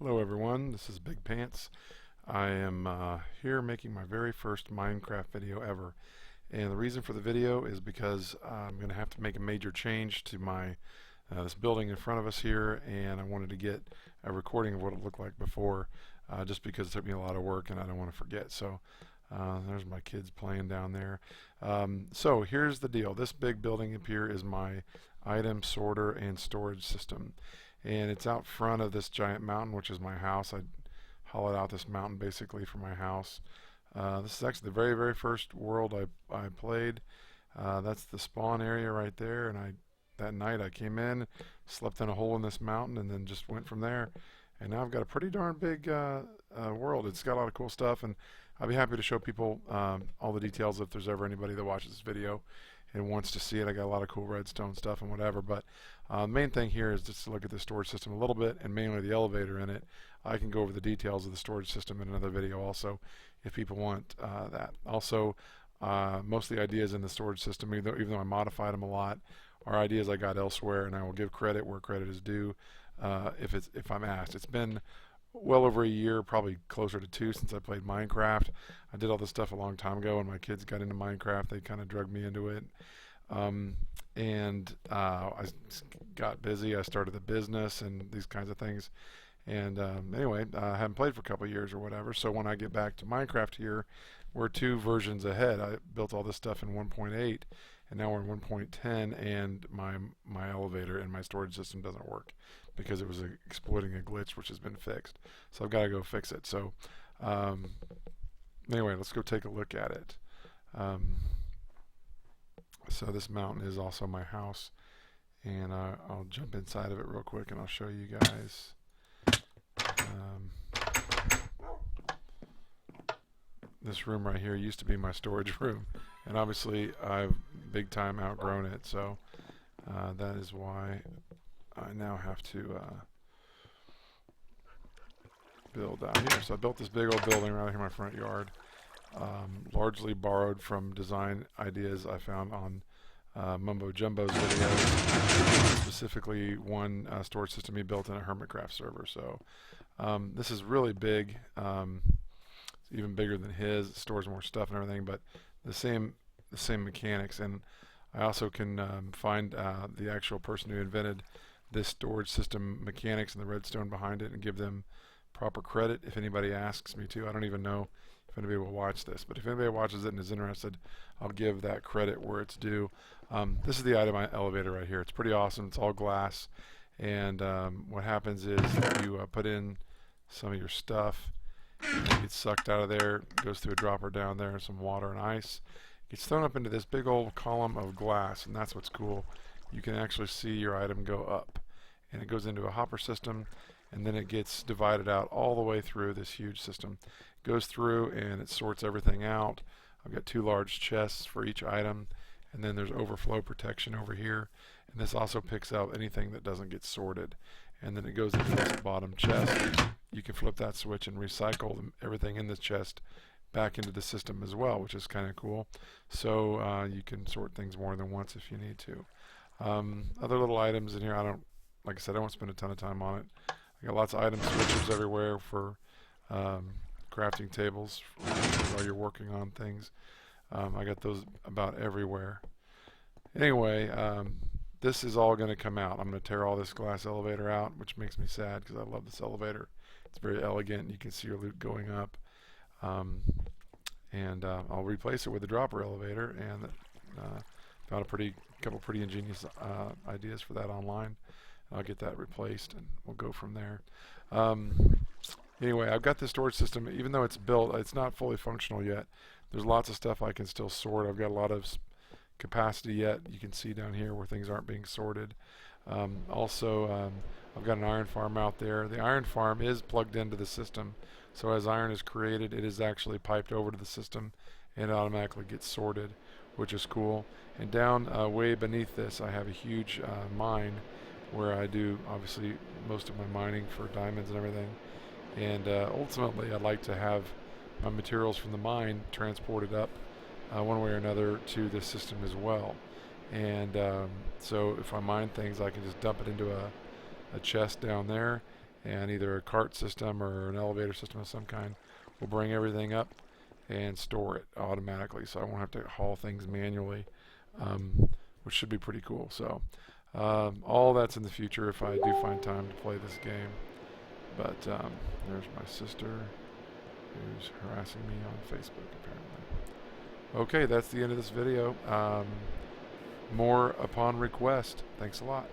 Hello everyone, this is Big Pants. I am here making my very first Minecraft video ever, and the reason for the video is because I'm going to have to make a major change to my this building in front of us here, and I wanted to get a recording of what it looked like before, just because it took me a lot of work and I don't want to forget. So there's my kids playing down there. So here's the deal. This big building up here is my item sorter and storage system, and it's out front of this giant mountain, which is my house. I hollowed out this mountain basically for my house. This is actually the very first world I played. That's the spawn area right there, and that night I came in, slept in a hole in this mountain, and then just went from there. And now I've got a pretty darn big world. It's got a lot of cool stuff, and I'll be happy to show people all the details if there's ever anybody that watches this video and wants to see it. I got a lot of cool redstone stuff and whatever, but the main thing here is just to look at the storage system a little bit, and mainly the elevator in it. I can go over the details of the storage system in another video also if people want that. Also, most of the ideas in the storage system, even though I modified them a lot, are ideas I got elsewhere, and I will give credit where credit is due if I'm asked. It's been well over a year, probably closer to 2, since I played Minecraft. I did all this stuff a long time ago when my kids got into Minecraft. They kind of drug me into it. I got busy. I started a business and these kinds of things. And anyway, I haven't played for a couple of years or whatever. So when I get back to Minecraft here, we're 2 versions ahead. I built all this stuff in 1.8, and now we're in 1.10, and my elevator and my storage system doesn't work because it was exploiting a glitch, which has been fixed. So I've got to go fix it. So anyway, let's go take a look at it. So this mountain is also my house, and I'll jump inside of it real quick and I'll show you guys. This room right here used to be my storage room, and obviously I've big time outgrown it, so that is why I now have to build out here. So I built this big old building right here in my front yard, largely borrowed from design ideas I found on Mumbo Jumbo's videos, specifically one storage system he built in a Hermitcraft server. So this is really big. It's even bigger than his. It stores more stuff and everything, but the same mechanics. And I also can find the actual person who invented this storage system mechanics and the redstone behind it and give them proper credit if anybody asks me to. I don't even know if anybody will watch this, but if anybody watches it and is interested, I'll give that credit where it's due. This is the item elevator right here. It's pretty awesome. It's all glass, and what happens is you put in some of your stuff, and it gets sucked out of there, goes through a dropper down there, and some water and ice. It gets thrown up into this big old column of glass, and that's what's cool. You can actually see your item go up, and it goes into a hopper system, and then it gets divided out all the way through this huge system. It goes through and it sorts everything out. I've got 2 large chests for each item, and then there's overflow protection over here, and this also picks out anything that doesn't get sorted, and then it goes into this bottom chest. You can flip that switch and recycle everything in this chest back into the system as well, which is kind of cool. So you can sort things more than once if you need to. Other little items in here, like I said, I won't spend a ton of time on it. I got lots of item switches everywhere for crafting tables while you're working on things. I got those about everywhere. Anyway, this is all going to come out. I'm going to tear all this glass elevator out, which makes me sad because I love this elevator. It's very elegant. You can see your loot going up. I'll replace it with a dropper elevator, and found a couple pretty ingenious ideas for that online. I'll get that replaced, and we'll go from there. Anyway, I've got this storage system. Even though it's built, it's not fully functional yet. There's lots of stuff I can still sort. I've got a lot of capacity yet. You can see down here where things aren't being sorted. I've got an iron farm out there. The iron farm is plugged into the system, so as iron is created, it is actually piped over to the system and automatically gets sorted, which is cool. And down way beneath this, I have a huge mine where I do obviously most of my mining for diamonds and everything. And ultimately, I'd like to have my materials from the mine transported up one way or another to this system as well. And so if I mine things, I can just dump it into a chest down there, and either a cart system or an elevator system of some kind will bring everything up and store it automatically, so I won't have to haul things manually, which should be pretty cool. So all that's in the future if I do find time to play this game. But there's my sister who's harassing me on Facebook apparently. Okay, that's the end of this video. More upon request. Thanks a lot.